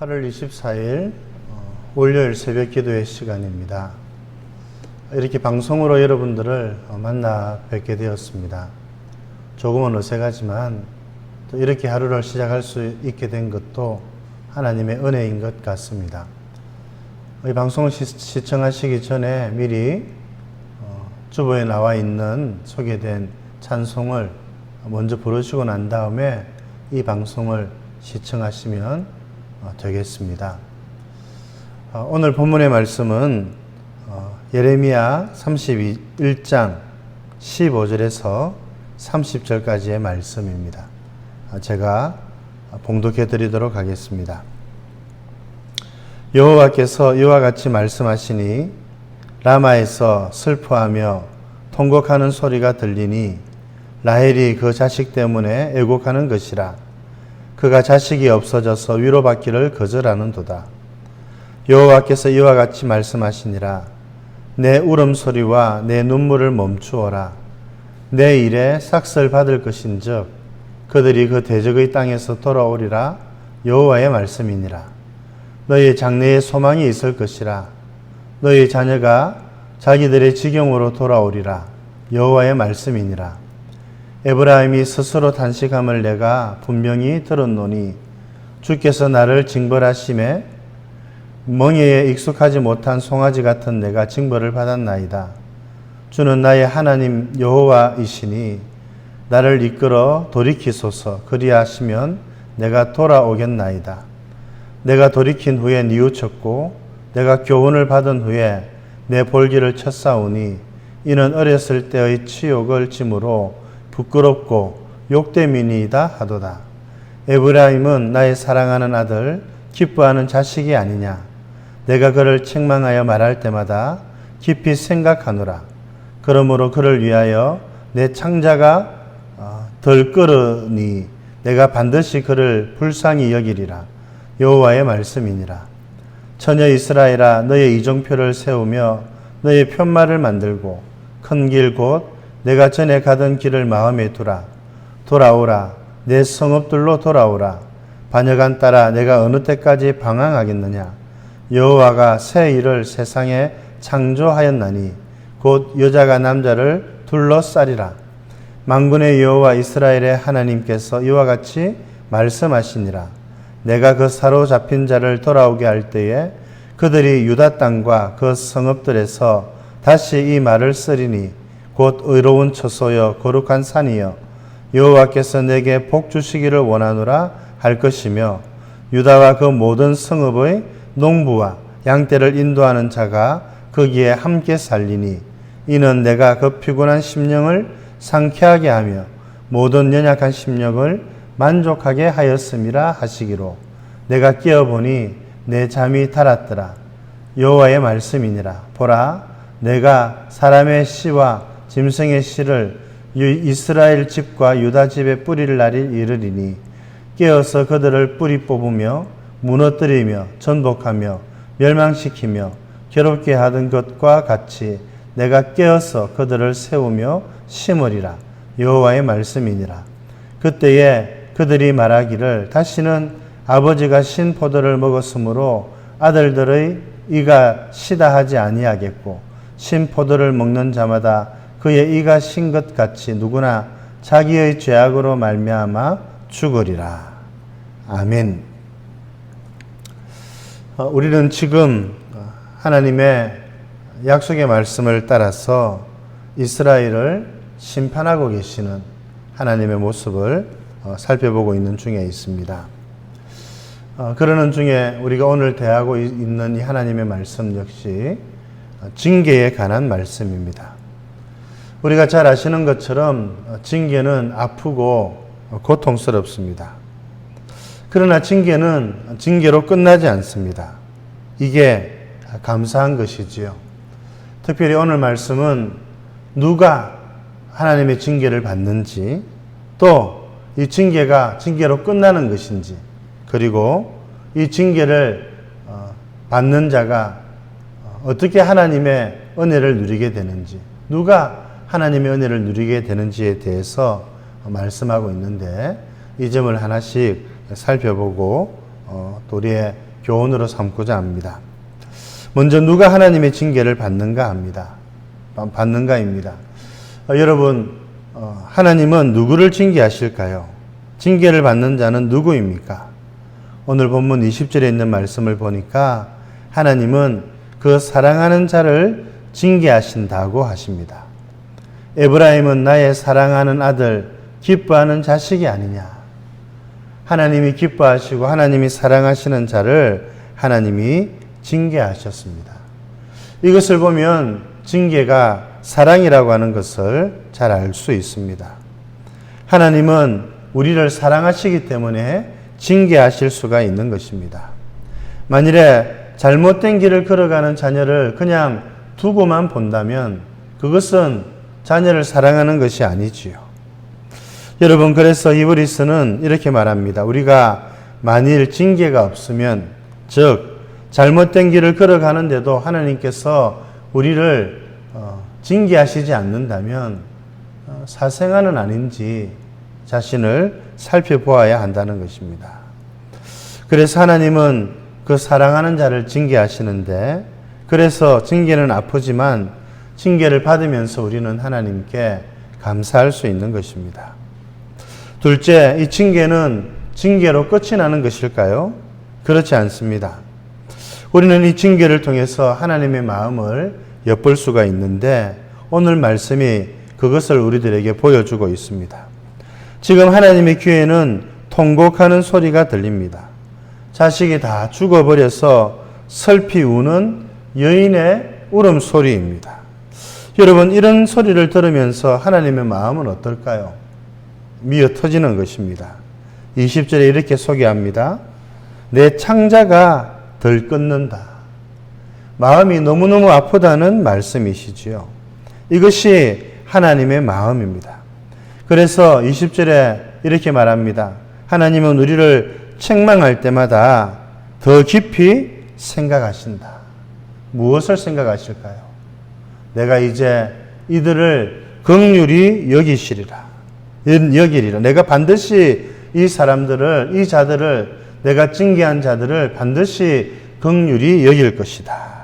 8월 24일 월요일 새벽 기도의 시간입니다. 이렇게 방송으로 여러분들을 만나 뵙게 되었습니다. 조금은 어색하지만 또 이렇게 하루를 시작할 수 있게 된 것도 하나님의 은혜인 것 같습니다. 이 방송을 시청하시기 전에 미리 주보에 나와 있는 소개된 찬송을 먼저 부르시고 난 다음에 이 방송을 시청하시면 되겠습니다. 오늘 본문의 말씀은 예레미야 31장 15절에서 30절까지의 말씀입니다. 제가 봉독해 드리도록 하겠습니다. 여호와께서 이와 같이 말씀하시니 라마에서 슬퍼하며 통곡하는 소리가 들리니 라헬이 그 자식 때문에 애곡하는 것이라. 그가 자식이 없어져서 위로받기를 거절하는도다. 여호와께서 이와 같이 말씀하시니라. 내 울음소리와 내 눈물을 멈추어라. 내 일에 삭설 받을 것인즉 그들이 그 대적의 땅에서 돌아오리라. 여호와의 말씀이니라. 너희 장래에 소망이 있을 것이라. 너희 자녀가 자기들의 지경으로 돌아오리라. 여호와의 말씀이니라. 에브라임이 스스로 탄식함을 내가 분명히 들었노니 주께서 나를 징벌하심에 멍에에 익숙하지 못한 송아지 같은 내가 징벌을 받았나이다. 주는 나의 하나님 여호와이시니 나를 이끌어 돌이키소서. 그리하시면 내가 돌아오겠나이다. 내가 돌이킨 후에 뉘우쳤고 내가 교훈을 받은 후에 내 볼기를 쳤사오니 이는 어렸을 때의 치욕을 짐으로 부끄럽고 욕됨이니이다 하도다. 에브라임은 나의 사랑하는 아들, 기뻐하는 자식이 아니냐. 내가 그를 책망하여 말할 때마다 깊이 생각하노라. 그러므로 그를 위하여 내 창자가 덜 끓으니 내가 반드시 그를 불쌍히 여기리라. 여호와의 말씀이니라. 처녀 이스라엘아, 너의 이정표를 세우며 너의 편말을 만들고 큰 길 곧 내가 전에 가던 길을 마음에 두라. 돌아오라. 내 성읍들로 돌아오라. 반여간 따라 내가 어느 때까지 방황하겠느냐. 여호와가 새 일을 세상에 창조하였나니 곧 여자가 남자를 둘러싸리라. 만군의 여호와 이스라엘의 하나님께서 이와 같이 말씀하시니라. 내가 그 사로잡힌 자를 돌아오게 할 때에 그들이 유다 땅과 그 성읍들에서 다시 이 말을 쓰리니 곧 의로운 처소여 거룩한 산이여 여호와께서 내게 복 주시기를 원하노라 할 것이며 유다와 그 모든 성읍의 농부와 양떼를 인도하는 자가 거기에 함께 살리니 이는 내가 그 피곤한 심령을 상쾌하게 하며 모든 연약한 심령을 만족하게 하였음이라 하시기로 내가 깨어보니 내 잠이 달았더라. 여호와의 말씀이니라. 보라, 내가 사람의 씨와 짐승의 씨를 이스라엘 집과 유다 집에 뿌릴 날이 이르리니 깨어서 그들을 뿌리 뽑으며 무너뜨리며 전복하며 멸망시키며 괴롭게 하던 것과 같이 내가 깨어서 그들을 세우며 심으리라. 여호와의 말씀이니라. 그때에 그들이 말하기를 다시는 아버지가 신 포도를 먹었으므로 아들들의 이가 시다 하지 아니하겠고 신 포도를 먹는 자마다 그의 이가 신 것 같이 누구나 자기의 죄악으로 말미암아 죽으리라. 아멘. 우리는 지금 하나님의 약속의 말씀을 따라서 이스라엘을 심판하고 계시는 하나님의 모습을 살펴보고 있는 중에 있습니다. 그러는 중에 우리가 오늘 대하고 있는 이 하나님의 말씀 역시 징계에 관한 말씀입니다. 우리가 잘 아시는 것처럼 징계는 아프고 고통스럽습니다. 그러나 징계는 징계로 끝나지 않습니다. 이게 감사한 것이지요. 특별히 오늘 말씀은 누가 하나님의 징계를 받는지 또 이 징계가 징계로 끝나는 것인지 그리고 이 징계를 받는 자가 어떻게 하나님의 은혜를 누리게 되는지 누가 하나님의 은혜를 누리게 되는지에 대해서 말씀하고 있는데 이 점을 하나씩 살펴보고 또 우리의 교훈으로 삼고자 합니다. 먼저 누가 하나님의 징계를 받는가입니다. 여러분, 하나님은 누구를 징계하실까요? 징계를 받는 자는 누구입니까? 오늘 본문 20절에 있는 말씀을 보니까 하나님은 그 사랑하는 자를 징계하신다고 하십니다. 에브라임은 나의 사랑하는 아들, 기뻐하는 자식이 아니냐. 하나님이 기뻐하시고 하나님이 사랑하시는 자를 하나님이 징계하셨습니다. 이것을 보면 징계가 사랑이라고 하는 것을 잘 알 수 있습니다. 하나님은 우리를 사랑하시기 때문에 징계하실 수가 있는 것입니다. 만일에 잘못된 길을 걸어가는 자녀를 그냥 두고만 본다면 그것은 자녀를 사랑하는 것이 아니지요. 여러분, 그래서 히브리서는 이렇게 말합니다. 우리가 만일 징계가 없으면, 즉 잘못된 길을 걸어가는데도 하나님께서 우리를 징계하시지 않는다면 사생아는 아닌지 자신을 살펴보아야 한다는 것입니다. 그래서 하나님은 그 사랑하는 자를 징계하시는데, 그래서 징계는 아프지만 징계를 받으면서 우리는 하나님께 감사할 수 있는 것입니다. 둘째, 이 징계는 징계로 끝이 나는 것일까요? 그렇지 않습니다. 우리는 이 징계를 통해서 하나님의 마음을 엿볼 수가 있는데 오늘 말씀이 그것을 우리들에게 보여주고 있습니다. 지금 하나님의 귀에는 통곡하는 소리가 들립니다. 자식이 다 죽어버려서 슬피 우는 여인의 울음소리입니다. 여러분, 이런 소리를 들으면서 하나님의 마음은 어떨까요? 미어 터지는 것입니다. 20절에 이렇게 소개합니다. 내 창자가 들끓는다. 마음이 너무너무 아프다는 말씀이시지요. 이것이 하나님의 마음입니다. 그래서 20절에 이렇게 말합니다. 하나님은 우리를 책망할 때마다 더 깊이 생각하신다. 무엇을 생각하실까요? 내가 이제 이들을 긍휼히 여기시리라. 내가 반드시 이 사람들을, 이 자들을, 내가 징계한 자들을 반드시 긍휼히 여길 것이다.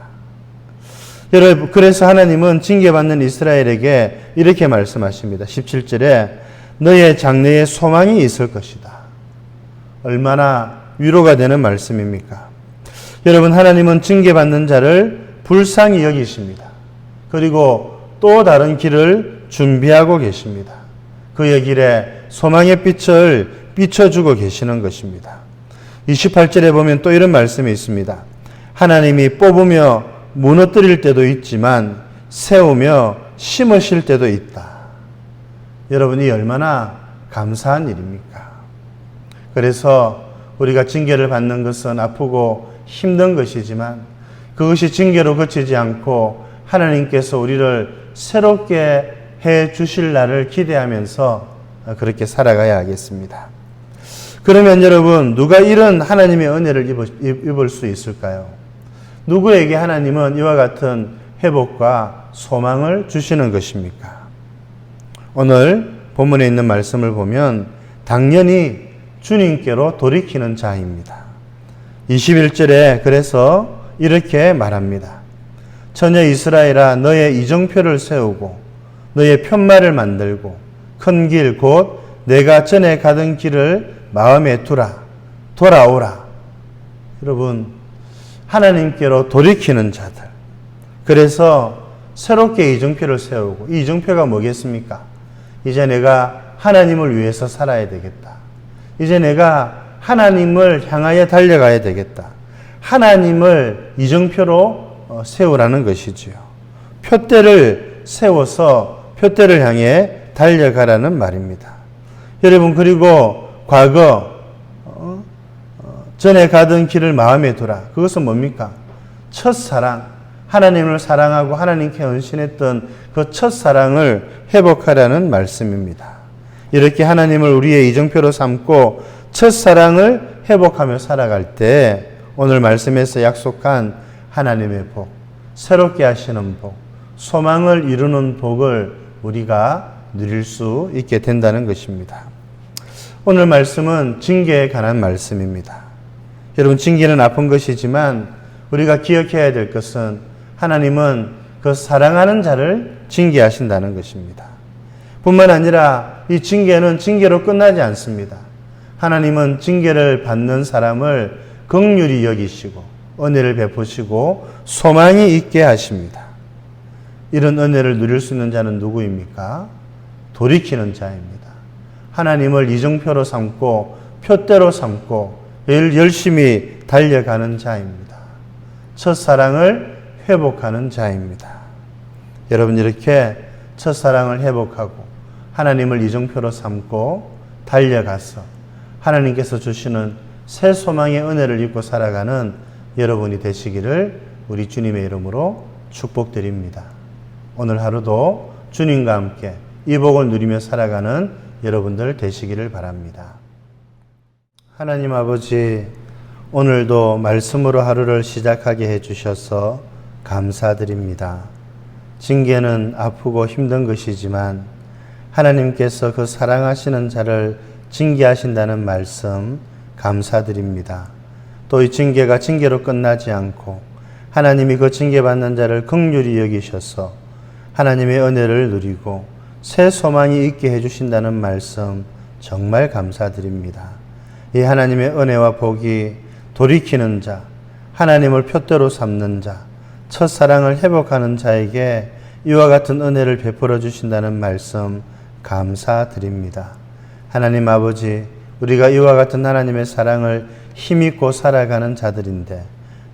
여러분, 그래서 하나님은 징계받는 이스라엘에게 이렇게 말씀하십니다. 17절에 너의 장래에 소망이 있을 것이다. 얼마나 위로가 되는 말씀입니까? 여러분, 하나님은 징계받는 자를 불쌍히 여기십니다. 그리고 또 다른 길을 준비하고 계십니다. 그의 길에 소망의 빛을 비춰주고 계시는 것입니다. 28절에 보면 또 이런 말씀이 있습니다. 하나님이 뽑으며 무너뜨릴 때도 있지만 세우며 심으실 때도 있다. 여러분이 얼마나 감사한 일입니까? 그래서 우리가 징계를 받는 것은 아프고 힘든 것이지만 그것이 징계로 그치지 않고 하나님께서 우리를 새롭게 해 주실 날을 기대하면서 그렇게 살아가야 하겠습니다. 그러면 여러분, 누가 이런 하나님의 은혜를 입을 수 있을까요? 누구에게 하나님은 이와 같은 회복과 소망을 주시는 것입니까? 오늘 본문에 있는 말씀을 보면 당연히 주님께로 돌이키는 자입니다. 21절에 그래서 이렇게 말합니다. 처녀 이스라엘아, 너의 이정표를 세우고 너의 편말을 만들고 큰 길 곧 내가 전에 가던 길을 마음에 두라. 돌아오라. 여러분, 하나님께로 돌이키는 자들. 그래서 새롭게 이정표를 세우고, 이 이정표가 뭐겠습니까? 이제 내가 하나님을 위해서 살아야 되겠다. 이제 내가 하나님을 향하여 달려가야 되겠다. 하나님을 이정표로 세우라는 것이지요. 표대를 세워서 표대를 향해 달려가라는 말입니다. 여러분, 그리고 과거 전에 가던 길을 마음에 두라. 그것은 뭡니까? 첫사랑, 하나님을 사랑하고 하나님께 헌신했던 그 첫사랑을 회복하라는 말씀입니다. 이렇게 하나님을 우리의 이정표로 삼고 첫사랑을 회복하며 살아갈 때 오늘 말씀에서 약속한 하나님의 복, 새롭게 하시는 복, 소망을 이루는 복을 우리가 누릴 수 있게 된다는 것입니다. 오늘 말씀은 징계에 관한 말씀입니다. 여러분, 징계는 아픈 것이지만 우리가 기억해야 될 것은 하나님은 그 사랑하는 자를 징계하신다는 것입니다. 뿐만 아니라 이 징계는 징계로 끝나지 않습니다. 하나님은 징계를 받는 사람을 긍휼히 여기시고 은혜를 베푸시고 소망이 있게 하십니다. 이런 은혜를 누릴 수 있는 자는 누구입니까? 돌이키는 자입니다. 하나님을 이정표로 삼고 표대로 삼고 열심히 달려가는 자입니다. 첫사랑을 회복하는 자입니다. 여러분, 이렇게 첫사랑을 회복하고 하나님을 이정표로 삼고 달려가서 하나님께서 주시는 새 소망의 은혜를 입고 살아가는 여러분이 되시기를 우리 주님의 이름으로 축복드립니다. 오늘 하루도 주님과 함께 이 복을 누리며 살아가는 여러분들 되시기를 바랍니다. 하나님 아버지, 오늘도 말씀으로 하루를 시작하게 해주셔서 감사드립니다. 징계는 아프고 힘든 것이지만 하나님께서 그 사랑하시는 자를 징계하신다는 말씀 감사드립니다. 또 이 징계가 징계로 끝나지 않고 하나님이 그 징계받는 자를 긍휼히 여기셔서 하나님의 은혜를 누리고 새 소망이 있게 해주신다는 말씀 정말 감사드립니다. 이 하나님의 은혜와 복이 돌이키는 자, 하나님을 표대로 삼는 자, 첫사랑을 회복하는 자에게 이와 같은 은혜를 베풀어 주신다는 말씀 감사드립니다. 하나님 아버지, 우리가 이와 같은 하나님의 사랑을 힘입고 살아가는 자들인데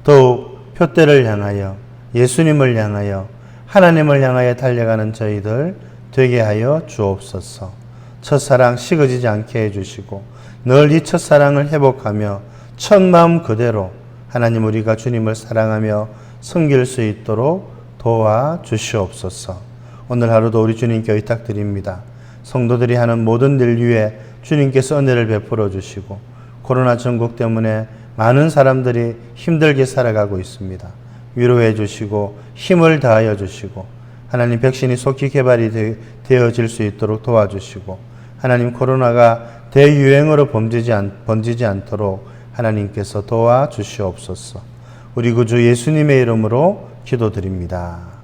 더욱 표대를 향하여 예수님을 향하여 하나님을 향하여 달려가는 저희들 되게 하여 주옵소서. 첫사랑 식어지지 않게 해주시고 늘 이 첫사랑을 회복하며 첫 마음 그대로 하나님 우리가 주님을 사랑하며 섬길 수 있도록 도와주시옵소서. 오늘 하루도 우리 주님께 의탁드립니다. 성도들이 하는 모든 일 위에 주님께서 은혜를 베풀어 주시고 코로나 전국 때문에 많은 사람들이 힘들게 살아가고 있습니다. 위로해 주시고 힘을 다하여 주시고 하나님 백신이 속히 개발이 되어질 수 있도록 도와주시고 하나님 코로나가 대유행으로 번지지 않도록 하나님께서 도와주시옵소서. 우리 구주 예수님의 이름으로 기도드립니다.